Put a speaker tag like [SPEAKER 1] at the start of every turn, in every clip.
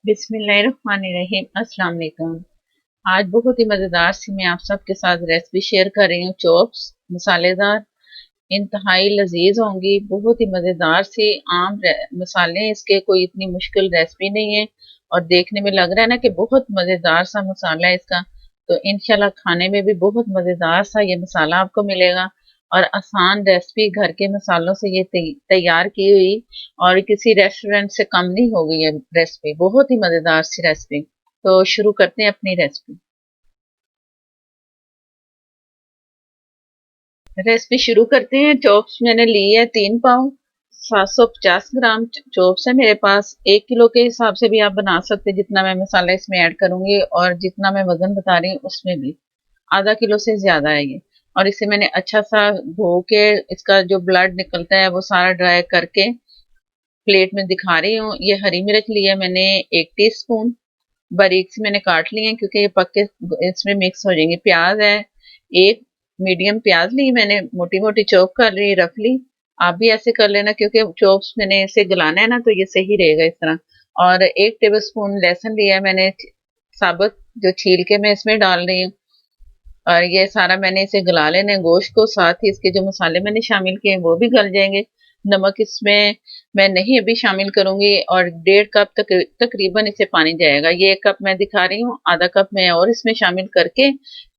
[SPEAKER 1] बिस्मिल्लाहिर्रहमानिर्रहीम। अस्सलाम वालेकुम। आज बहुत ही मज़ेदार सी मैं आप सबके साथ रेसिपी शेयर कर रही हूँ। चॉप्स मसालेदार, इंतहाई लजीज होंगी। बहुत ही मज़ेदार सी आम मसाले हैं इसके, कोई इतनी मुश्किल रेसिपी नहीं है। और देखने में लग रहा है ना कि बहुत मज़ेदार सा मसाला है इसका। तो इंशाल्लाह खाने में भी बहुत मज़ेदार सा ये मसाला आपको मिलेगा। और आसान रेसिपी, घर के मसालों से ये तैयार की हुई और किसी रेस्टोरेंट से कम नहीं होगी ये रेसिपी। बहुत ही मज़ेदार सी रेसिपी। तो शुरू करते हैं अपनी रेसिपी। रेसिपी शुरू करते हैं। चॉप्स मैंने ली है 3 पाव, 750 ग्राम चॉप्स है मेरे पास। 1 किलो के हिसाब से भी आप बना सकते हैं, जितना मैं मसाला इसमें ऐड करूंगी और जितना मैं वजन बता रही हूँ उसमें भी आधा किलो से ज्यादा है ये। और इसे मैंने अच्छा सा धो के, इसका जो ब्लड निकलता है वो सारा ड्राई करके प्लेट में दिखा रही हूँ। ये हरी मिर्च ली है मैंने 1 टीस्पून, बारीक से मैंने काट ली है क्योंकि ये पक के इसमें मिक्स हो जाएंगे। प्याज है, एक मीडियम प्याज ली मैंने, मोटी मोटी चॉप कर ली रफली। आप भी ऐसे कर लेना क्योंकि चॉप्स मैंने इसे गलाना है ना, तो ये सही रहेगा इस तरह। और 1 टेबल स्पून लहसुन लिया है मैंने, साबुत, जो छील के मैं इसमें डाल रही हूँ। और ये सारा मैंने इसे गला लेना है गोश्त को, साथ ही इसके जो मसाले मैंने शामिल किए वो भी गल जाएंगे। नमक इसमें मैं नहीं अभी शामिल करूंगी। और 1.5 कप तकरीबन इसे पानी जाएगा। ये 1 कप मैं दिखा रही हूँ, आधा कप मैं और इसमें शामिल करके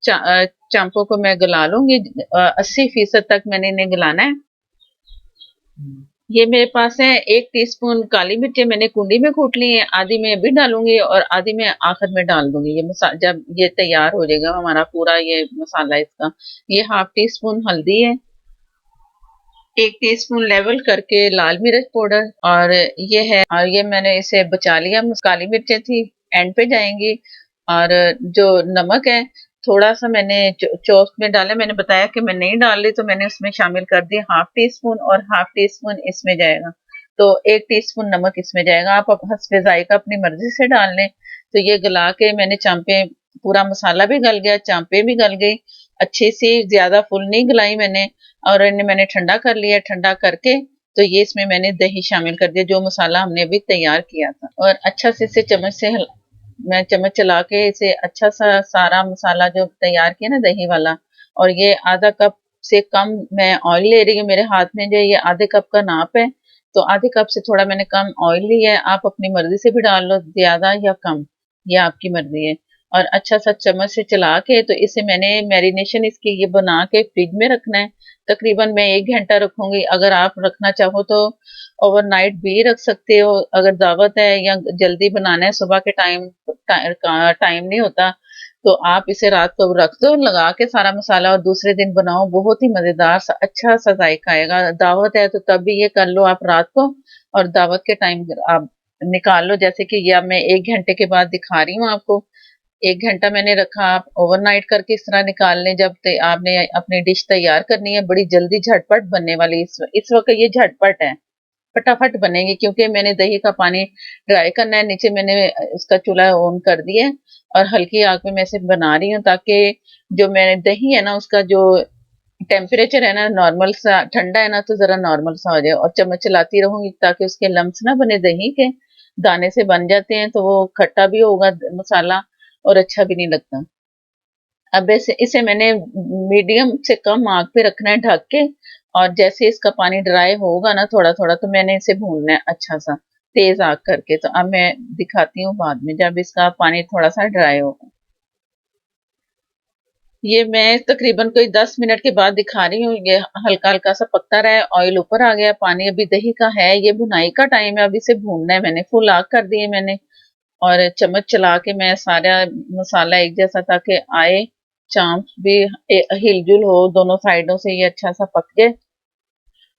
[SPEAKER 1] चांपों को मैं गला लूंगी। 80% तक मैंने इन्हें गलाना है। ये मेरे पास है 1 टीस्पून काली मिर्च, मैंने कुंडी में कूट ली है। आधी मैं अभी डालूंगी और आधी मैं आखिर में डाल दूंगी। ये जब ये तैयार हो जाएगा हमारा पूरा ये मसाला इसका। ये ½ टीस्पून हल्दी है, 1 टीस्पून लेवल करके लाल मिर्च पाउडर, और ये मैंने इसे बचा लिया। काली मिर्चें थी, एंड पे जाएंगी। और जो नमक है, थोड़ा सा मैंने चौक में डाला। मैंने बताया कि मैं नहीं डाल रही, तो मैंने उसमें शामिल कर दिया ½ टीस्पून, और ½ टीस्पून इसमें जाएगा। तो 1 टीस्पून नमक इसमें जाएगा। आप हस्बे जायका अपनी मर्जी से डाल लें। तो ये गला के मैंने चांपे, पूरा मसाला भी गल गया, चांपे भी गल गई अच्छी सी, ज्यादा फुल नहीं गलाई मैंने। और इन्हें मैंने ठंडा कर लिया। ठंडा करके तो ये इसमें मैंने दही शामिल कर दिया, जो मसाला हमने अभी तैयार किया था। और अच्छा से इसे चम्मच से मैं चम्मच चला के इसे अच्छा सा सारा मसाला जो तैयार किया ना दही वाला। और ये आधा कप से कम मैं ऑयल ले रही हूँ। मेरे हाथ में जो ये आधे कप का नाप है, तो आधे कप से थोड़ा मैंने कम ऑयल लिया है। आप अपनी मर्जी से भी डाल लो, ज्यादा या कम, ये आपकी मर्जी है। और अच्छा सा चम्मच से चला के तो इसे मैंने मैरिनेशन इसकी ये बना के फ्रिज में रखना है। तकरीबन मैं 1 घंटा रखूंगी। अगर आप रखना चाहो तो ओवरनाइट भी रख सकते हो। अगर दावत है या जल्दी बनाना है, सुबह के टाइम नहीं होता, तो आप इसे रात को रख दो लगा के सारा मसाला, और दूसरे दिन बनाओ। बहुत ही मजेदार सा अच्छा सा जायका आएगा। दावत है तो तब भी ये कर लो आप रात को, और दावत के टाइम आप निकाल लो। जैसे कि ये अब मैं 1 घंटे के बाद दिखा रही हूँ आपको। 1 घंटा मैंने रखा। आप ओवरनाइट करके इस तरह निकाल लें। जब आपने अपनी डिश तैयार करनी है, बड़ी जल्दी झटपट बनने वाली इस वक्त ये झटपट है, फटाफट बनेगी। क्योंकि मैंने दही का पानी ड्राई करना है। नीचे मैंने इसका चूल्हा ऑन कर दिया है और हल्की आग में मैं इसे बना रही हूँ, ताकि जो मैंने दही है ना, उसका जो टेम्परेचर है ना, नॉर्मल सा ठंडा है ना, तो जरा नॉर्मल सा हो जाए। और चम्मच चलाती रहूंगी ताकि उसके लम्स ना बने। दही के दाने से बन जाते हैं तो वो खट्टा भी होगा मसाला, और अच्छा भी नहीं लगता। अब इसे मैंने मीडियम से कम आग पे रखना है ढक के। और जैसे इसका पानी ड्राई होगा ना थोड़ा थोड़ा, तो मैंने इसे भूनना है अच्छा सा तेज आग करके। तो अब मैं दिखाती हूँ बाद में, जब इसका पानी थोड़ा सा ड्राई होगा। ये मैं तकरीबन कोई 10 मिनट के बाद दिखा रही हूँ। ये हल्का हल्का सा पकता रहा है, ऑयल ऊपर आ गया, पानी अभी दही का है। ये भुनाई का टाइम है, अब इसे भूनना है। मैंने फुल आग कर दी है मैंने। और चम्मच चला के मैं सारा मसाला एक जैसा ताकि आए, चांप भी हिलजुल हो दोनों साइडों से, ये अच्छा सा पक जाए।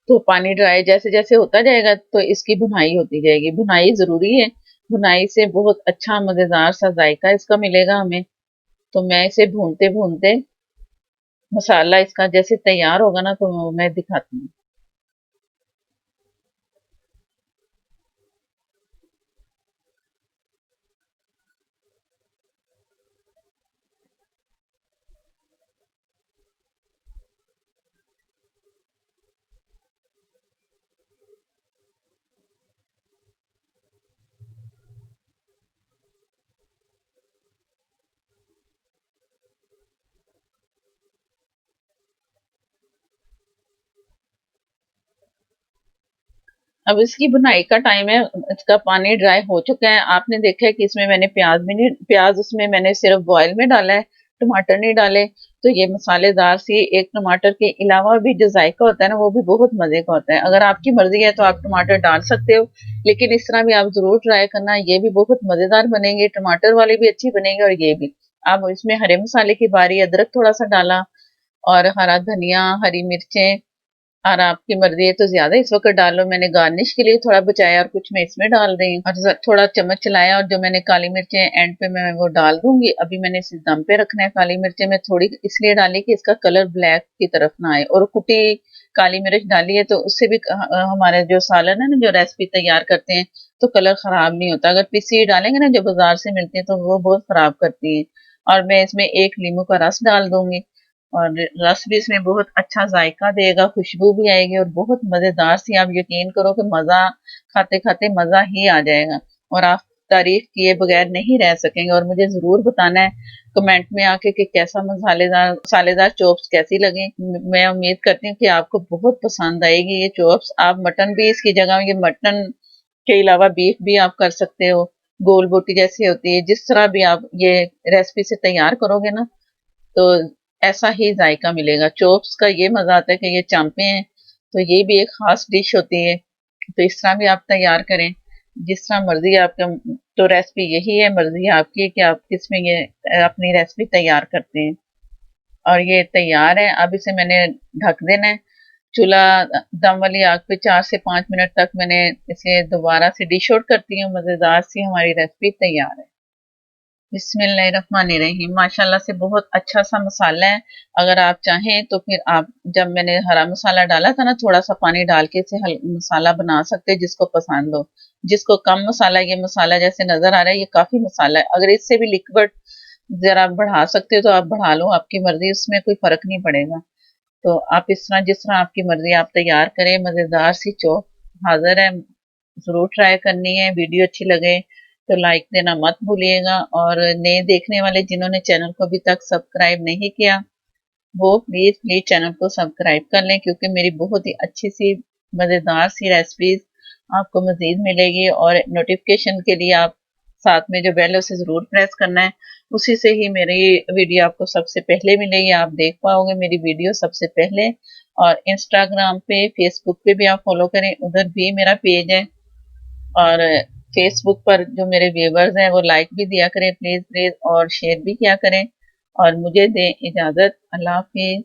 [SPEAKER 1] तो पानी ड्राई जैसे जैसे होता जाएगा तो इसकी भुनाई होती जाएगी। भुनाई जरूरी है, भुनाई से बहुत अच्छा मजेदार सा जायका इसका मिलेगा हमें। तो मैं इसे भूनते भूनते मसाला इसका जैसे तैयार होगा ना, तो मैं दिखाती हूँ। अब इसकी बुनाई का टाइम है, इसका पानी ड्राई हो चुका है। आपने देखा है कि इसमें मैंने प्याज भी नहीं, प्याज उसमें मैंने सिर्फ बॉयल में डाला है, टमाटर नहीं डाले। तो ये मसालेदार सी, एक टमाटर के अलावा भी जो जायका होता है ना, वो भी बहुत मजे का होता है। अगर आपकी मर्जी है तो आप टमाटर डाल सकते हो, लेकिन इस तरह भी आप जरूर ट्राई करना, ये भी बहुत मजेदार बनेंगे। टमाटर वाले भी अच्छी बनेंगे और ये भी। अब इसमें हरे मसाले की बारी, अदरक थोड़ा सा डाला और हरा धनिया, हरी मिर्चें, और आपकी मर्जी है तो ज्यादा इस वक्त डाल लो। मैंने गार्निश के लिए थोड़ा बचाया और कुछ मैं इसमें डाल रही हूँ, और थोड़ा चम्मच चलाया, और जो मैंने काली मिर्चें एंड पे मैं वो डाल दूंगी। अभी मैंने इसे दम पे रखना है। काली मिर्चें मैं थोड़ी इसलिए डाली कि इसका कलर ब्लैक की तरफ ना आए, और कुटी काली मिर्च डाली है तो उससे भी हमारे जो सालन है ना, जो रेसिपी तैयार करते हैं, तो कलर खराब नहीं होता। अगर पीसी डालेंगे ना, जो बाजार से मिलती है, तो वो बहुत खराब करती है। और मैं इसमें एक नींबू का रस डाल दूंगी, और रस भी इसमें बहुत अच्छा जायका देगा, खुशबू भी आएगी और बहुत मजेदार सी। आप यकीन करो कि मजा, खाते खाते मजा ही आ जाएगा, और आप तारीफ किए बगैर नहीं रह सकेंगे। और मुझे जरूर बताना है कमेंट में आके कि कैसा मसालेदार चॉप्स कैसी लगी। मैं उम्मीद करती हूँ कि आपको बहुत पसंद आएगी ये चॉप्स। आप मटन भी इसकी जगह, ये मटन के अलावा बीफ भी आप कर सकते हो, गोल बोटी जैसी होती है। जिस तरह भी आप ये रेसिपी से तैयार करोगे ना, तो ऐसा ही जायका मिलेगा। चोप्स का ये मजा आता है कि ये चांपे हैं, तो ये भी एक खास डिश होती है। तो इस तरह भी आप तैयार करें, जिस तरह मर्जी आपका। तो रेसिपी यही है, मर्जी आपकी है कि आप किसमें ये अपनी रेसिपी तैयार करते हैं। और ये तैयार है। अब इसे मैंने ढक देना है। चूल्हा दम वाली आग पे 4 से 5 मिनट तक मैंने इसे दोबारा से डिश आउट करती हूँ। मजेदार सी हमारी रेसिपी तैयार है। बिस्मिल्लाहिर्रहमानिर्रहीम। माशाल्लाह से बहुत अच्छा सा मसाला है। अगर आप चाहें तो फिर आप, जब मैंने हरा मसाला डाला था ना, थोड़ा सा पानी डाल के इसे मसाला बना सकते हैं, जिसको पसंद हो। जिसको कम मसाला, ये मसाला जैसे नजर आ रहा है, ये काफी मसाला है। अगर इससे भी लिक्विड जरा बढ़ा सकते हो तो आप बढ़ा लो, आपकी मर्जी, उसमें कोई फर्क नहीं पड़ेगा। तो आप इस तरह, जिस तरह आपकी मर्जी, आप तैयार करें। मजेदार सी चौक हाजिर है, जरूर ट्राई करनी है। वीडियो अच्छी लगे तो लाइक देना मत भूलिएगा, और नए देखने वाले जिन्होंने चैनल को अभी तक सब्सक्राइब नहीं किया, वो प्लीज प्लीज चैनल को सब्सक्राइब कर लें, क्योंकि मेरी बहुत ही अच्छी सी मजेदार सी रेसिपीज आपको मजीद मिलेगी। और नोटिफिकेशन के लिए आप साथ में जो बेल है उसे जरूर प्रेस करना है, उसी से ही मेरी वीडियो आपको सबसे पहले मिलेगी, आप देख पाओगे मेरी वीडियो सबसे पहले। और इंस्टाग्राम पे, फेसबुक पे भी आप फॉलो करें, उधर भी मेरा पेज है। और फेसबुक पर जो मेरे व्यूवर्स हैं वो लाइक भी दिया करें प्लीज प्लीज, और शेयर भी किया करें। और मुझे दें इजाजत। अल्लाह हाफिज।